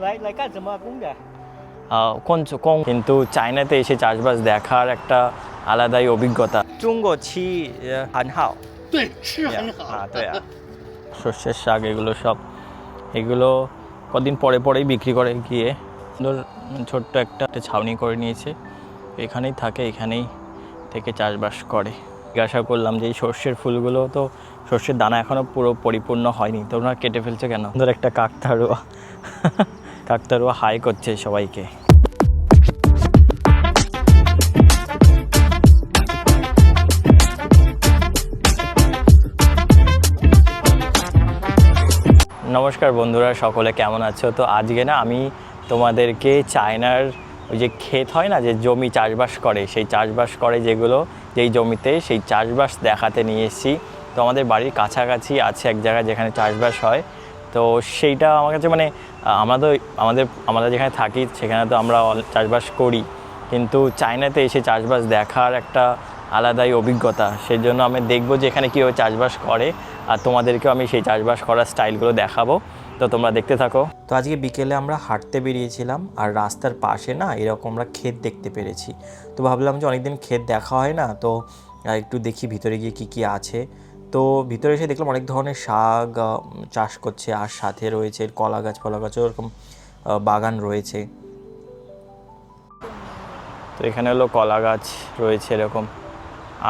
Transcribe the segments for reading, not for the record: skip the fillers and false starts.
来干什么工的？কিন্তু চায়নাতে এসে চাষবাস দেখার একটা আলাদাই অভিজ্ঞতা। 中国吃很好。对，吃很好。对啊。সর্ষের শাক এগুলো সব, এগুলো কদিন পরে পরেই বিক্রি করে গিয়ে। সুন্দর ছোট্ট একটা ছাউনি করে নিয়েছে, এখানেই থাকে, এখানেই থেকে চাষবাস করে। জিজ্ঞাসা করলাম যে এই সর্ষের ফুলগুলো তো সর্ষের দানা এখনও পুরো পরিপূর্ণ হয়নি, তোমরা কেটে ফেলছো কেন? সুন্দর একটা কাকতাড়ুয়া কাকতাড়ুয়া হাই করছে সবাইকে। নমস্কার বন্ধুরা, সকলে কেমন আছো? তো আজকে না আমি তোমাদেরকে চায়নার ওই যে ক্ষেত হয় না, যে জমি চাষবাস করে, সেই চাষবাস করে যেগুলো, যেই জমিতে সেই চাষবাস দেখাতে নিয়ে এসেছি। তো আমাদের বাড়ির কাছাকাছি আছে এক জায়গায় যেখানে চাষবাস হয়। তো সেইটা আমার কাছে মানে আমরা যেখানে থাকি সেখানে তো আমরা চাষবাস করি, কিন্তু চায়নাতে এসে চাষবাস দেখার একটা আলাদাই অভিজ্ঞতা। সেই জন্য আমি দেখবো যে এখানে কীভাবে চাষবাস করে, আর তোমাদেরকেও আমি সেই চাষবাস করার স্টাইলগুলো দেখাবো। তো তোমরা দেখতে থাকো। তো আজকে বিকেলে আমরা হাঁটতে বেরিয়েছিলাম, আর রাস্তার পাশে না এরকম আমরা ক্ষেত দেখতে পেরেছি। তো ভাবলাম যে অনেকদিন ক্ষেত দেখা হয় না, তো একটু দেখি ভিতরে গিয়ে কী কী আছে। তো ভিতরে এসে দেখলাম অনেক ধরনের শাক চাষ করছে, আর সাথে রয়েছে কলা গাছও এরকম বাগান রয়েছে। তো এখানে হলো কলা গাছ রয়েছে এরকম,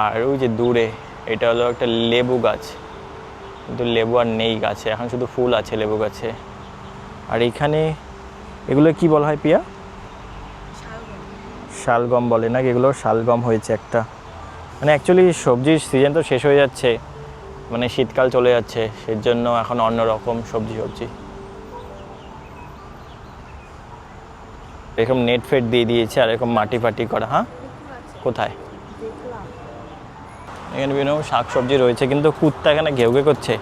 আর ওই যে দূরে এটা হলো একটা লেবু গাছ, কিন্তু লেবু আর নেই গাছে, এখন শুধু ফুল আছে লেবু গাছে। আর এইখানে এগুলো কি বলা হয় পিয়া? শালগম বলে নাকি? এগুলো শালগম হয়েছে একটা, মানে অ্যাকচুয়ালি সবজির সিজন তো শেষ হয়ে যাচ্ছে, মানে শীতকাল চলে যাচ্ছে, সেই জন্য এখন অন্য রকম সবজি এরকম নেট ফেট দিয়ে দিয়েছে, আর এরকম মাটি ফাটি করা। হ্যাঁ, কোথায়? এখানে বিভিন্ন শাক সবজি রয়েছে, কিন্তু কুত্তা এখানে ঘেউ ঘেউ করছে,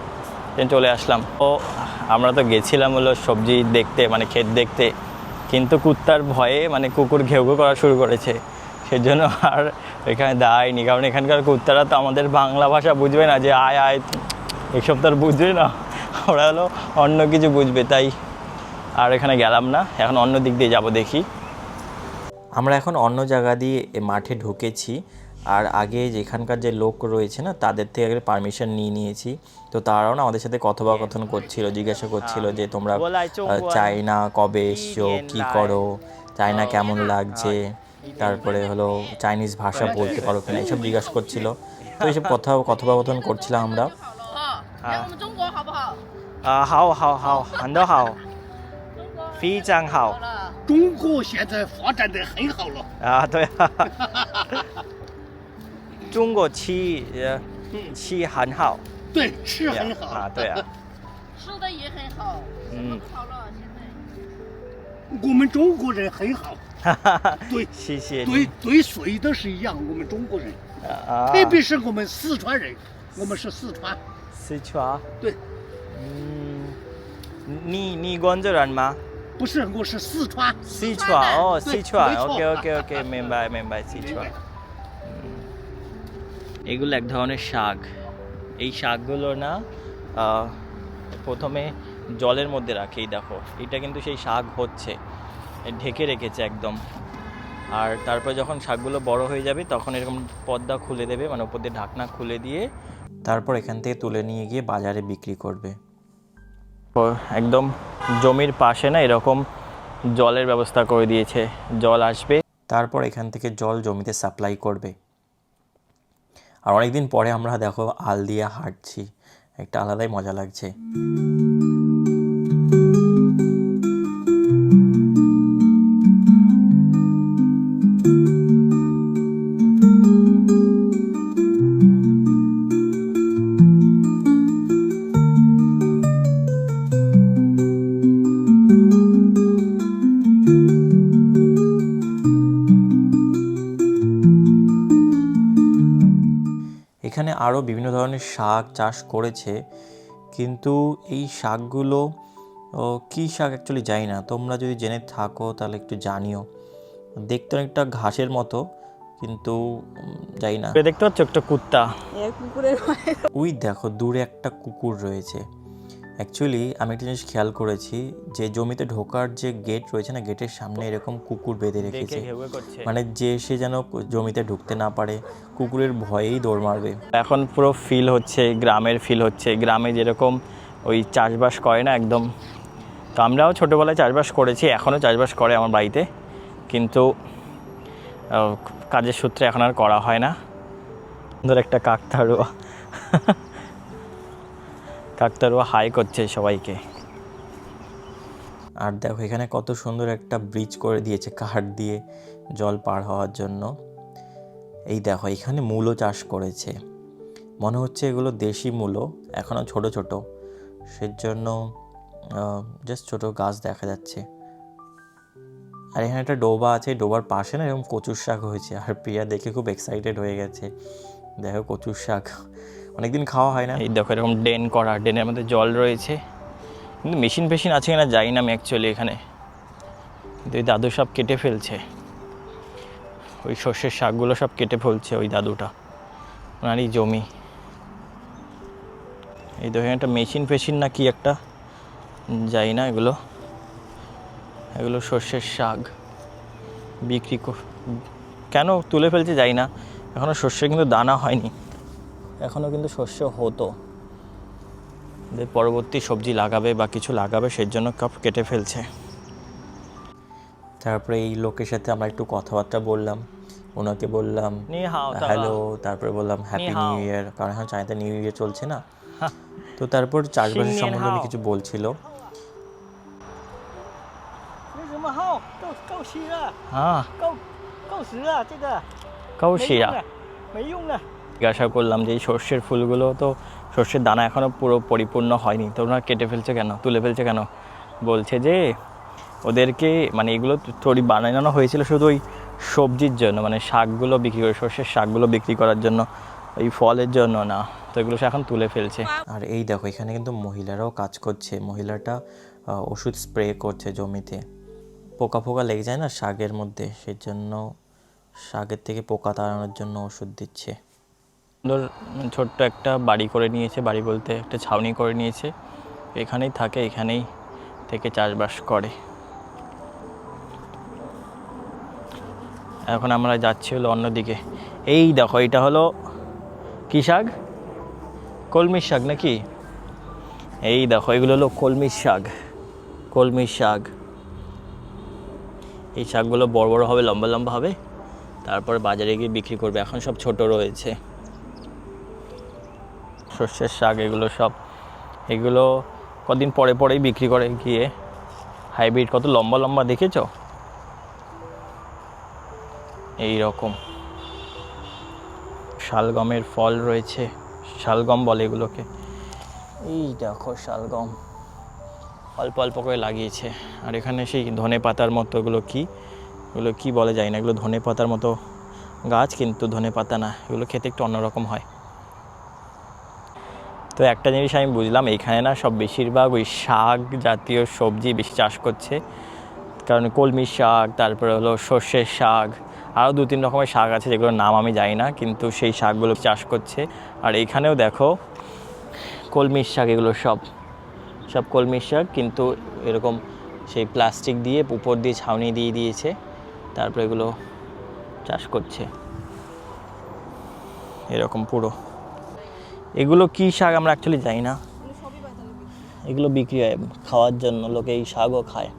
চলে আসলাম। ও আমরা তো গেছিলাম হলো সবজি দেখতে, মানে ক্ষেত দেখতে, কিন্তু কুত্তার ভয়ে মানে কুকুর ঘেউ ঘেউ করা শুরু করেছে, সেজন্য আর এখানে দাঁড়ায়নি। কারণ এখানকার কুত্তারা তো আমাদের বাংলা ভাষা বুঝবে না, যে আয় আয় এসব তো আর বুঝবে না, ওরা হলো অন্য কিছু বুঝবে, তাই আর এখানে গেলাম না। এখন অন্য দিক দিয়ে যাব, দেখি। আমরা এখন অন্য জায়গা দিয়ে মাঠে ঢুকেছি, আর আগে যেখানকার যে লোক রয়েছে না, তাদের থেকে আগে পারমিশন নিয়েছি। তো তারাও না আমাদের সাথে কথোপকথন করছিল, জিজ্ঞাসা করছিল যে তোমরা চায়না কবে এসছো, কী করো, চায়না কেমন লাগছে, তারপরে হলো চাইনিজ ভাষা বলতে পারো কিনা, এইসব জিজ্ঞাসা করছিল। তো এইসব কথোপকথন করছিলাম আমরা। হাও হাও হাও হান্দ হাও非常好。中国现在发展得很好了。对啊。中国吃很好。对，吃很好。对啊。吃的也很好，什么好了现在。我们中国人很好。对，谢谢你。对谁都是一样，我们中国人，特别是我们四川人，我们是四川。四川。对。你广州人吗？不是，我是四川。四川哦，四川。OK，明白四川。এগুলো এক ধরনের শাক। এই শাকগুলো না প্রথমে জলের মধ্যে রাখে, এই দেখো এটা কিন্তু সেই শাক হচ্ছে, ঢেকে রেখেছে একদম। আর তারপর যখন শাকগুলো বড় হয়ে যাবে তখন এরকম পর্দা খুলে দেবে, মানে উপর দিয়ে ঢাকনা খুলে দিয়ে তারপর এখান থেকে তুলে নিয়ে গিয়ে বাজারে বিক্রি করবে। একদম জমির পাশে না এরকম জলের ব্যবস্থা করে দিয়েছে, জল আসবে, তারপর এখান থেকে জল জমিতে সাপ্লাই করবে। আর অনেকদিন পরে আমরা দেখো আল দিয়ে হাঁটছি, একটা আলাদাই মজা লাগছে। এখানে আরও বিভিন্ন ধরনের শাক চাষ করেছে, কিন্তু এই শাকগুলো কী শাক অ্যাকচুয়ালি জানি না, তোমরা যদি জেনে থাকো তাহলে একটু জানিও। দেখতে অনেকটা ঘাসের মতো, কিন্তু জানি না। দেখতে পাচ্ছ একটা কুত্তা, ওই দেখো দূরে একটা কুকুর রয়েছে, অ্যাকচুয়ালি আমি একটা জিনিস খেয়াল করেছি যে জমিতে ঢোকার যে গেট রয়েছে না, গেটের সামনে এরকম কুকুর বেঁধে রেখেছে, মানে যে সে যেন জমিতে ঢুকতে না পারে, কুকুরের ভয়েই দৌড় মারবে। এখন পুরো ফিল হচ্ছে গ্রামের ফিল হচ্ছে, গ্রামে যেরকম ওই চাষবাস করে না একদম। তো আমরাও ছোটোবেলায় চাষবাস করেছি, এখনও চাষবাস করে আমার বাড়িতে, কিন্তু কাজের সূত্রে এখন আর করা হয় না। ধর একটা কাকতাড়ুয়া কাকতাড়ুয়া হাই করছে সবাইকে। আর দেখো এখানে কত সুন্দর একটা ব্রিজ করে দিয়েছে কাঠ দিয়ে জল পার হওয়ার জন্য। এই দেখো এখানে মূলো চাষ করেছে, মনে হচ্ছে এগুলো দেশি মূলো, এখনও ছোট ছোট, সেজন্য জাস্ট ছোট গাছ দেখা যাচ্ছে। আর এখানে একটা ডোবা আছে, ডোবার পাশে না এরকম কচুর শাক হয়েছে, আর প্রিয়া দেখে খুব এক্সাইটেড হয়ে গেছে। দেখো কচুর শাক অনেকদিন খাওয়া হয় না। এই দেখো এরকম ড্রেন করা, ড্রেনের মধ্যে জল রয়েছে, কিন্তু মেশিন ফেশিন আছে কিনা যাই না আমি অ্যাকচুয়ালি এখানে। কিন্তু ওই দাদু সব কেটে ফেলছে, ওই সর্ষের শাকগুলো সব কেটে ফেলছে ওই দাদুটা, ওনারই জমি। এই দেখো একটা মেশিন ফেশিন না কি একটা, যাই না, এগুলো সর্ষের শাক বিক্রি কেন তুলে ফেলছে যাই না। এখনও শস্যে কিন্তু দানা হয়নি, এখনও কিন্তু শস্য হতো, পরবর্তী সবজি লাগাবে বা কিছু লাগাবে, সেই জন্য কাপ কেটে ফেলছে। তারপরে এই লোকের সাথে আমরা একটু কথাবার্তা বললাম, ওনাকে বললাম হ্যালো, তারপরে বললাম হ্যাপি নিউ ইয়ার, কারণ এখন চাইতে নিউ ইয়ার চলছে না। তো তারপর চাষবাসের সম্বন্ধে উনি কিছু বলছিল। জিজ্ঞাসা করলাম যে এই সর্ষের ফুলগুলো তো, সর্ষের দানা এখনও পুরো পরিপূর্ণ হয়নি, তো ওনারা কেটে ফেলছে কেন, তুলে ফেলছে কেন? বলছে যে ওদেরকে মানে এগুলো তৈরি বানানো হয়েছিল শুধু ওই সবজির জন্য, মানে শাকগুলো বিক্রি করে, সর্ষের শাকগুলো বিক্রি করার জন্য, ওই ফলের জন্য না, তো এগুলো সে এখন তুলে ফেলছে। আর এই দেখো এখানে কিন্তু মহিলারাও কাজ করছে, মহিলাটা ওষুধ স্প্রে করছে জমিতে, পোকা ফোকা লেগে যায় না শাকের মধ্যে, সেই জন্য শাকের থেকে পোকা তাড়ানোর জন্য ওষুধ দিচ্ছে। সুন্দর ছোট্ট একটা বাড়ি করে নিয়েছে, বাড়ি বলতে একটা ছাউনি করে নিয়েছে, এখানেই থাকে, এখানেই থেকে চাষবাস করে। এখন আমরা যাচ্ছি হলো অন্যদিকে। এই দেখো এটা হলো কী শাক, কলমির শাক নাকি? এই দেখো এগুলো হলো কলমির শাক, কলমির শাক। এই শাকগুলো বড় বড় হবে, লম্বা লম্বা হবে, তারপর বাজারে গিয়ে বিক্রি করবে, এখন সব ছোট রয়েছে। সর্ষের শাক এগুলো সব, এগুলো কদিন পরে পরেই বিক্রি করে গিয়ে, হাইব্রিড কত লম্বা লম্বা দেখেছ, এই রকম। শালগমের ফল রয়েছে, শালগম বলে এগুলোকে। এই দেখো শালগম অল্প অল্প করে লাগিয়েছে। আর এখানে সেই ধনে পাতার মতো, এগুলো কি বলে যায় না, এগুলো ধনে পাতার মতো গাছ, কিন্তু ধনে পাতা না, এগুলো খেতে একটু অন্যরকম হয়। তো একটা জিনিস আমি বুঝলাম, এইখানে না সব বেশিরভাগ ওই শাক জাতীয় সবজি বেশি চাষ করছে, কারণ কলমির শাক, তারপরে হলো সর্ষের শাক, আরও 2-3 রকমের শাক আছে যেগুলোর নাম আমি জানি না, কিন্তু সেই শাকগুলো চাষ করছে। আর এইখানেও দেখো কলমির শাক, এগুলো সব কলমির শাক, কিন্তু এরকম সেই প্লাস্টিক দিয়ে উপর দিয়ে ছাউনি দিয়ে দিয়েছে, তারপরে এগুলো চাষ করছে এরকম পুরো। এগুলো কি শাক আমরা অ্যাকচুয়ালি জানি না, এগুলো বিক্রি হয় খাওয়ার জন্য, লোকে এই শাকও খায়,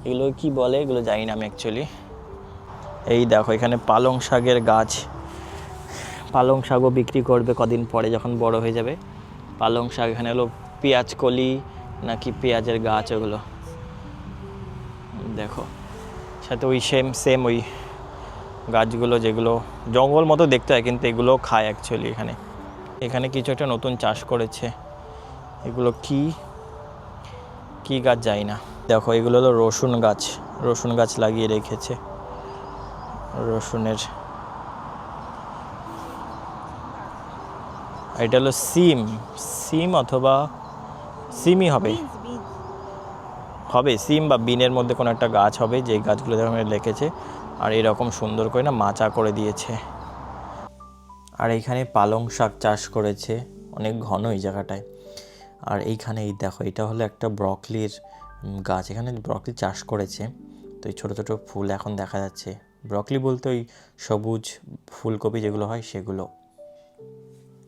এগুলো কি বলে এগুলো জানি না আমি অ্যাকচুয়ালি। এই দেখো এখানে পালং শাকের গাছ, পালং শাকও বিক্রি করবে কদিন পরে যখন বড় হয়ে যাবে। পালং শাক, এখানে হলো পেঁয়াজ কলি নাকি পেঁয়াজের গাছ, ওগুলো দেখো, সাথে ওই সেম ওই গাছগুলো যেগুলো জঙ্গল মতো দেখতে হয়, কিন্তু এগুলো খায় অ্যাকচুয়ালি। এখানে কিছু একটা নতুন চাষ করেছে, এগুলো কি গাছ যাই না। দেখো এগুলো হলো রসুন গাছ লাগিয়ে রেখেছে, রসুনের। এটা হলো সিম অথবা সিমই হবে, সিম বা বিনের মধ্যে কোনো একটা গাছ হবে, যে গাছগুলো রেখেছে। আর এরকম সুন্দর করে না মাচা করে দিয়েছে। আর এখানে পালং শাক চাষ করেছে, অনেক ঘন এই জায়গাটায়। আর এইখানে এই দেখো, এটা হলো একটা ব্রকলির গাছ, এখানে ব্রকলি চাষ করেছে। তো এই ছোটো ছোটো ফুল এখন দেখা যাচ্ছে। ব্রকলি বলতে ওই সবুজ ফুলকপি যেগুলো হয় সেগুলো।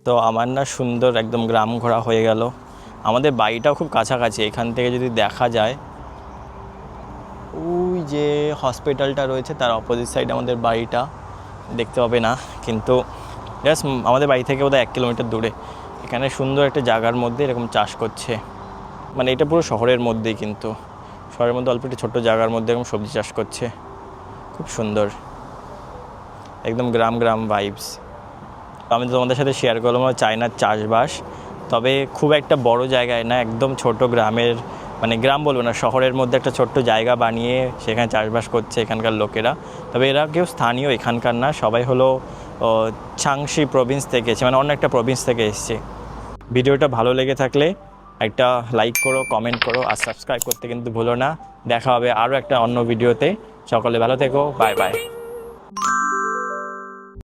তো আমার না সুন্দর একদম গ্রাম ঘোরা হয়ে গেল। আমাদের বাড়িটাও খুব কাছাকাছি, এখান থেকে যদি দেখা যায় ওই যে হসপিটালটা রয়েছে তার অপোজিট সাইডে আমাদের বাড়িটা, দেখতে পাবে না কিন্তু জাস্ট আমাদের বাড়ি থেকে বোধহয় 1 কিলোমিটার দূরে। এখানে সুন্দর একটা জায়গার মধ্যে এরকম চাষ করছে, মানে এটা পুরো শহরের মধ্যেই, কিন্তু শহরের মধ্যে অল্প একটু ছোট্ট জায়গার মধ্যে এরকম সবজি চাষ করছে, খুব সুন্দর, একদম গ্রাম গ্রাম ভাইবস। আমি তো তোমাদের সাথে শেয়ার করলাম চায়নার চাষবাস, তবে খুব একটা বড় জায়গায় না, একদম ছোট গ্রামের, মানে গ্রাম বলবো না, শহরের মধ্যে একটা ছোট্ট জায়গা বানিয়ে সেখানে চাষবাস করছে এখানকার লোকেরা। তবে এরা কেউ স্থানীয় এখানকার না, সবাই হলো চাংশি প্রভিন্স থেকে এসেছে, মানে অন্য একটা প্রভিন্স থেকে এসছে। ভিডিওটা ভালো লেগে থাকলে একটা লাইক করো, কমেন্ট করো, আর সাবস্ক্রাইব করতে কিন্তু ভুলো না। দেখা হবে আরও একটা অন্য ভিডিওতে। সকলে ভালো থেকো, বাই বাই।